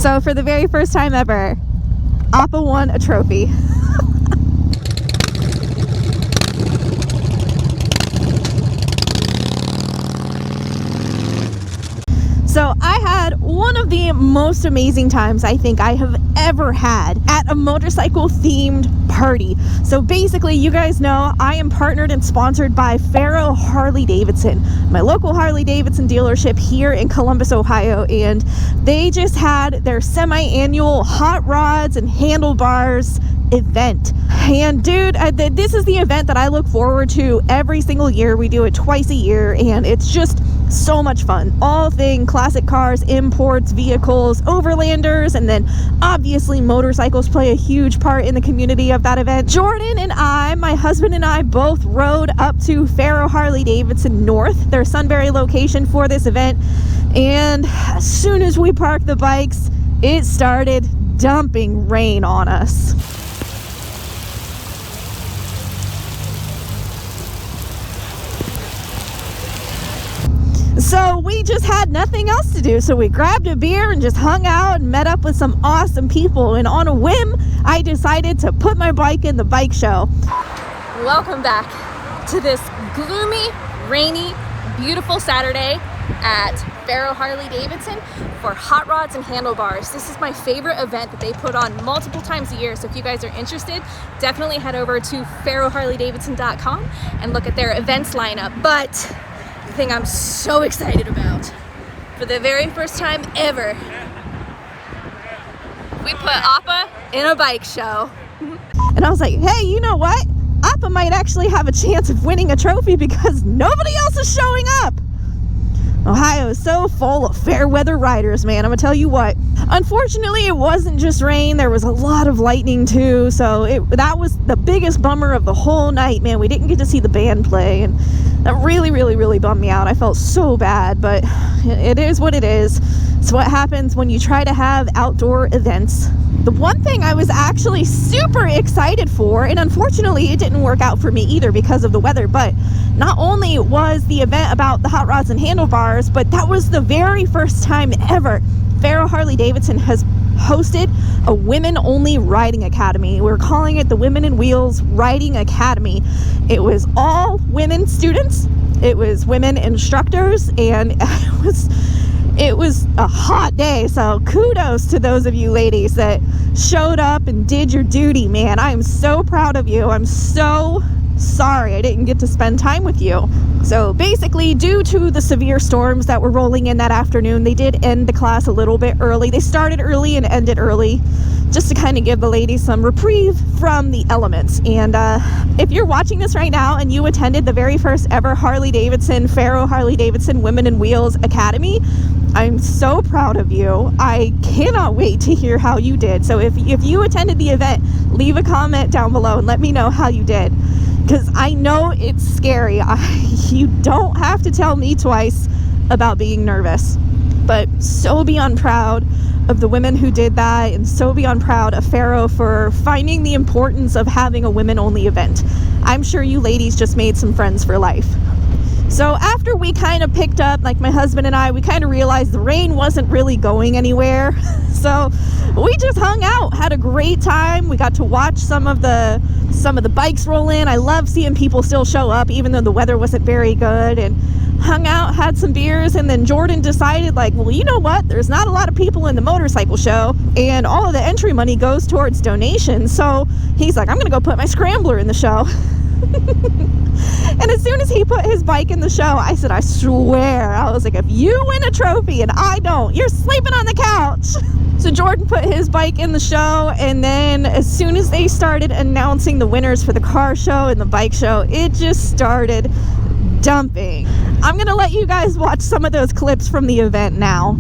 So for the very first time ever, Appa won a trophy. So I had one of the most amazing times I think I have ever had at a motorcycle themed party. So basically, you guys know I am partnered and sponsored by Faro Harley-Davidson, my local Harley-Davidson dealership here in Columbus, Ohio, and they just had their semi-annual Hot Rods and Handlebars event. And dude, this is the event that I look forward to every single year. We do it twice a year, and it's just so much fun. All thing classic cars, imports, vehicles, overlanders, and then obviously motorcycles play a huge part in the community of that event. Jordan and I, my husband and I, both rode up to Faro Harley-Davidson North, their Sunbury location, for this event, and as soon as we parked the bikes, it started dumping rain on us. So we just had nothing else to do, so we grabbed a beer and just hung out and met up with some awesome people, and on a whim I decided to put my bike in the bike show. Welcome back to this gloomy, rainy, beautiful Saturday at Faro Harley-Davidson for Hot Rods and Handlebars. This is my favorite event that they put on multiple times a year, so if you guys are interested, definitely head over to faroharleydavidson.com and look at their events lineup. But the thing I'm so excited about, for the very first time ever, we put Appa in a bike show. And I was like, hey, you know what? Appa might actually have a chance of winning a trophy because nobody else is showing up. Ohio is so full of fair weather riders, man. I'm gonna tell you what. Unfortunately, it wasn't just rain. There was a lot of lightning too, so that was the biggest bummer of the whole night, man. We didn't get to see the band play, and that really bummed me out. I felt so bad, but it is what it is. It's what happens when you try to have outdoor events. The one thing I was actually super excited for, and unfortunately it didn't work out for me either because of the weather, but not only was the event about the Hot Rods and Handlebars, but that was the very first time ever Faro Harley-Davidson has hosted a women-only riding academy. We're calling it the Women in Wheels Riding Academy. It was all women students, it was women instructors, and it was a hot day, so kudos to those of you ladies that showed up and did your duty, man. I am so proud of you. I'm so sorry I didn't get to spend time with you. So basically, due to the severe storms that were rolling in that afternoon, they did end the class a little bit early. They started early and ended early, just to kind of give the ladies some reprieve from the elements. And if you're watching this right now and you attended the very first ever Harley-Davidson, Faro Harley-Davidson Women in Wheels Academy, I'm so proud of you. I cannot wait to hear how you did. So if you attended the event, leave a comment down below and let me know how you did, because I know it's scary. You don't have to tell me twice about being nervous, but so beyond proud of the women who did that, and so beyond proud of Faro for finding the importance of having a women-only event. I'm sure you ladies just made some friends for life. So after we kind of picked up, like my husband and I, we kind of realized the rain wasn't really going anywhere. So we just hung out, had a great time. We got to watch some of the bikes roll in. I love seeing people still show up, even though the weather wasn't very good, and hung out, had some beers. And then Jordan decided, like, well, you know what? There's not a lot of people in the motorcycle show, and all of the entry money goes towards donations. So he's like, I'm gonna go put my scrambler in the show. And as soon as he put his bike in the show, I said, I swear, I was like, if you win a trophy and I don't, you're sleeping on the couch. So Jordan put his bike in the show, and then as soon as they started announcing the winners for the car show and the bike show, it just started dumping. I'm gonna let you guys watch some of those clips from the event now.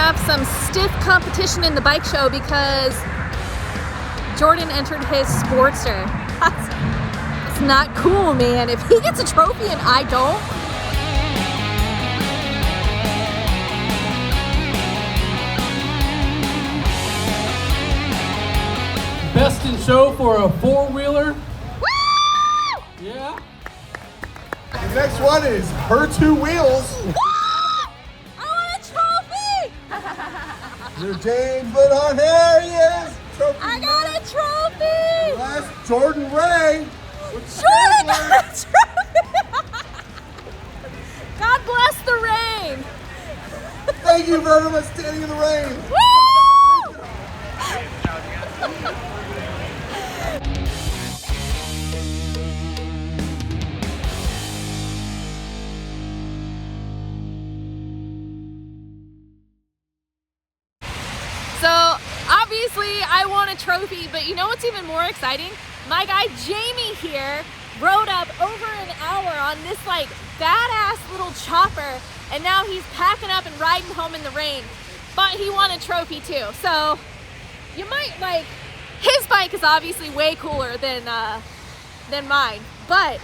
have some stiff competition in the bike show because Jordan entered his Sportster. It's not cool, man. If he gets a trophy and I don't. Best in show for a four-wheeler. Woo! Yeah. The next one is her two wheels. I want a trophy! Your James Lidhart, here he is. Trophy. I got a trophy! Last Jordan Ray. Jordan got a trophy! God bless the rain! Thank you for everyone standing in the rain. Woo! So obviously I won a trophy, but you know what's even more exciting? My guy Jamie here rode up over an hour on this like badass little chopper, and now he's packing up and riding home in the rain. But he won a trophy too. So you might like, his bike is obviously way cooler than mine. But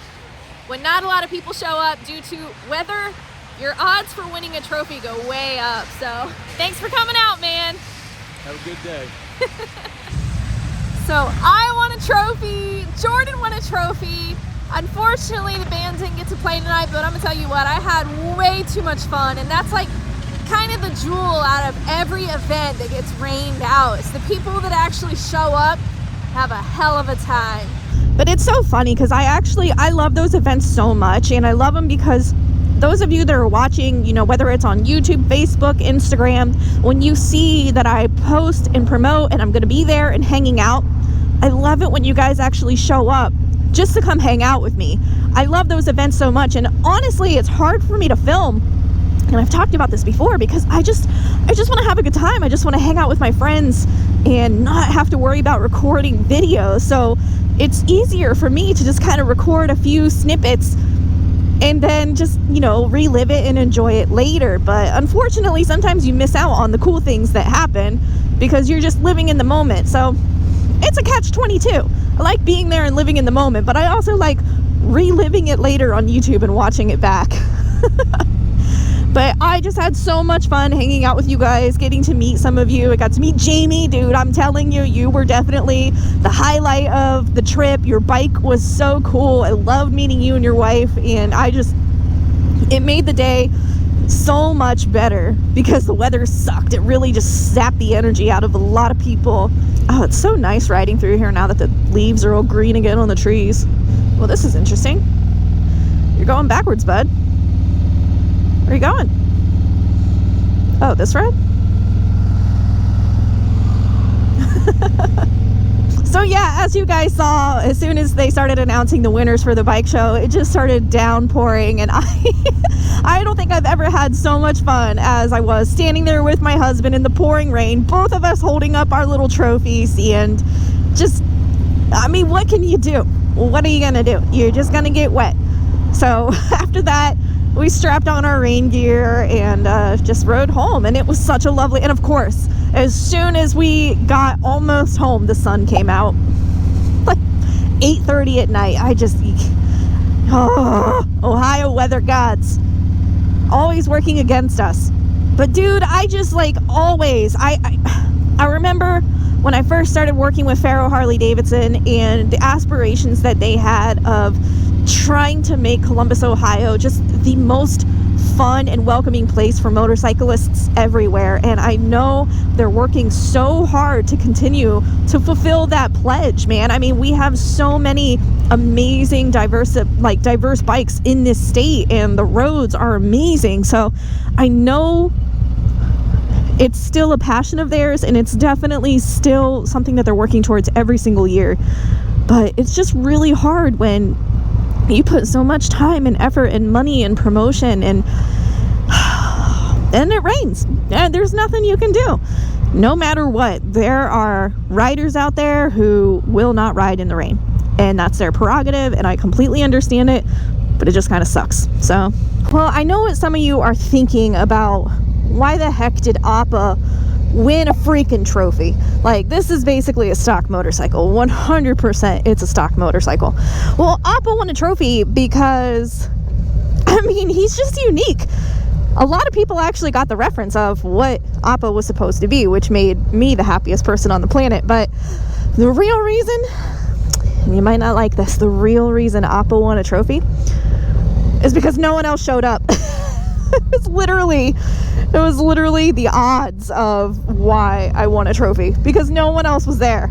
when not a lot of people show up due to weather, your odds for winning a trophy go way up. So thanks for coming out, man. Have a good day. So I won a trophy, Jordan won a trophy. Unfortunately, the band didn't get to play tonight, but I'm gonna tell you what, I had way too much fun, and that's like kind of the jewel out of every event that gets rained out. It's the people that actually show up have a hell of a time. But it's so funny because I love those events so much, and I love them because those of you that are watching, you know, whether it's on YouTube, Facebook, Instagram, when you see that I post and promote and I'm going to be there and hanging out, I love it when you guys actually show up just to come hang out with me. I love those events so much, and honestly, it's hard for me to film, and I've talked about this before, because I just want to have a good time. I just want to hang out with my friends and not have to worry about recording videos. So it's easier for me to just kind of record a few snippets and then just, you know, relive it and enjoy it later. But unfortunately, sometimes you miss out on the cool things that happen because you're just living in the moment. So it's a catch-22. I like being there and living in the moment, but I also like reliving it later on YouTube and watching it back. But I just had so much fun hanging out with you guys, getting to meet some of you. I got to meet Jamie, dude. I'm telling you, you were definitely the highlight of the trip. Your bike was so cool. I loved meeting you and your wife, and it made the day so much better because the weather sucked. It really just sapped the energy out of a lot of people. Oh, it's so nice riding through here now that the leaves are all green again on the trees. Well, this is interesting. You're going backwards, bud. Where are you going? Oh, this road? So yeah, as you guys saw, as soon as they started announcing the winners for the bike show, it just started downpouring, and I don't think I've ever had so much fun as I was standing there with my husband in the pouring rain, both of us holding up our little trophies, and just, I mean, what can you do? What are you gonna do? You're just gonna get wet. So after that, we strapped on our rain gear and just rode home, and it was such a lovely, and of course, as soon as we got almost home, the sun came out, like 8:30 at night. Ohio weather gods, always working against us. But dude, I just like always, I remember when I first started working with Harley-Davidson and the aspirations that they had of trying to make Columbus, Ohio just the most fun and welcoming place for motorcyclists everywhere. And I know they're working so hard to continue to fulfill that pledge, man. I mean, we have so many amazing diverse bikes in this state, and the roads are amazing. So I know it's still a passion of theirs, and it's definitely still something that they're working towards every single year. But it's just really hard when you put so much time and effort and money and promotion, and it rains, and there's nothing you can do. No matter what, there are riders out there who will not ride in the rain, and that's their prerogative, and I completely understand it, but it just kind of sucks. So, well, I know what some of you are thinking about why the heck did Appa win a freaking trophy? Like, this is basically a stock motorcycle. 100% it's a stock motorcycle. Well, Appa won a trophy because, I mean, he's just unique. A lot of people actually got the reference of what Appa was supposed to be, which made me the happiest person on the planet. But the real reason, and you might not like this, the real reason Appa won a trophy is because no one else showed up. It was literally the odds of why I won a trophy, because no one else was there.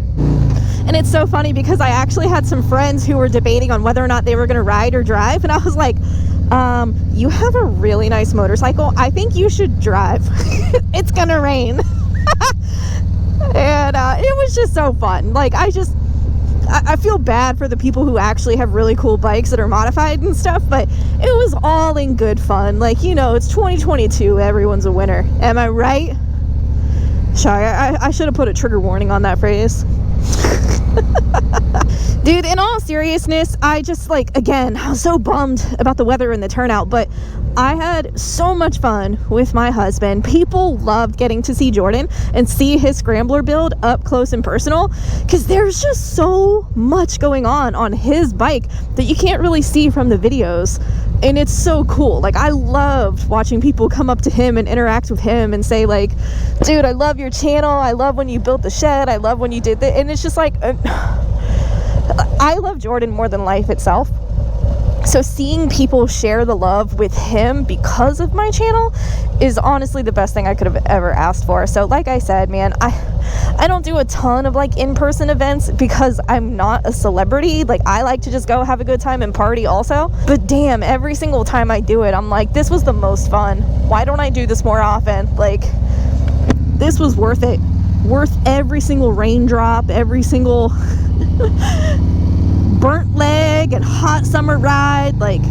And it's so funny because I actually had some friends who were debating on whether or not they were going to ride or drive, and I was like, you have a really nice motorcycle. I think you should drive. It's gonna rain. And it was just so fun. Like, I feel bad for the people who actually have really cool bikes that are modified and stuff, but it was all in good fun. Like, you know, it's 2022, everyone's a winner. Am I right? Sorry, I should have put a trigger warning on that phrase. Dude, in all seriousness, I just, like, again, I was so bummed about the weather and the turnout, but I had so much fun with my husband. People loved getting to see Jordan and see his scrambler build up close and personal, because there's just so much going on his bike that you can't really see from the videos, and it's so cool. Like, I loved watching people come up to him and interact with him and say, like, dude, I love your channel, I love when you built the shed, I love when you did that. And it's just like, I love Jordan more than life itself. So seeing people share the love with him because of my channel is honestly the best thing I could have ever asked for. So like I said, man, I don't do a ton of like in-person events because I'm not a celebrity. Like, I like to just go have a good time and party also. But damn, every single time I do it, I'm like, this was the most fun. Why don't I do this more often? Like, this was worth it. Worth every single raindrop, every single burnt leg and hot summer ride. Like,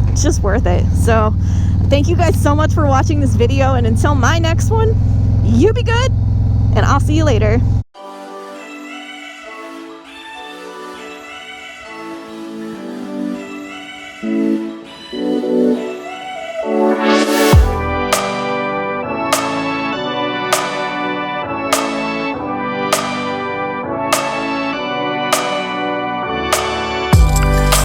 it's just worth it. So thank you guys so much for watching this video, and until my next one, you be good, and I'll see you later.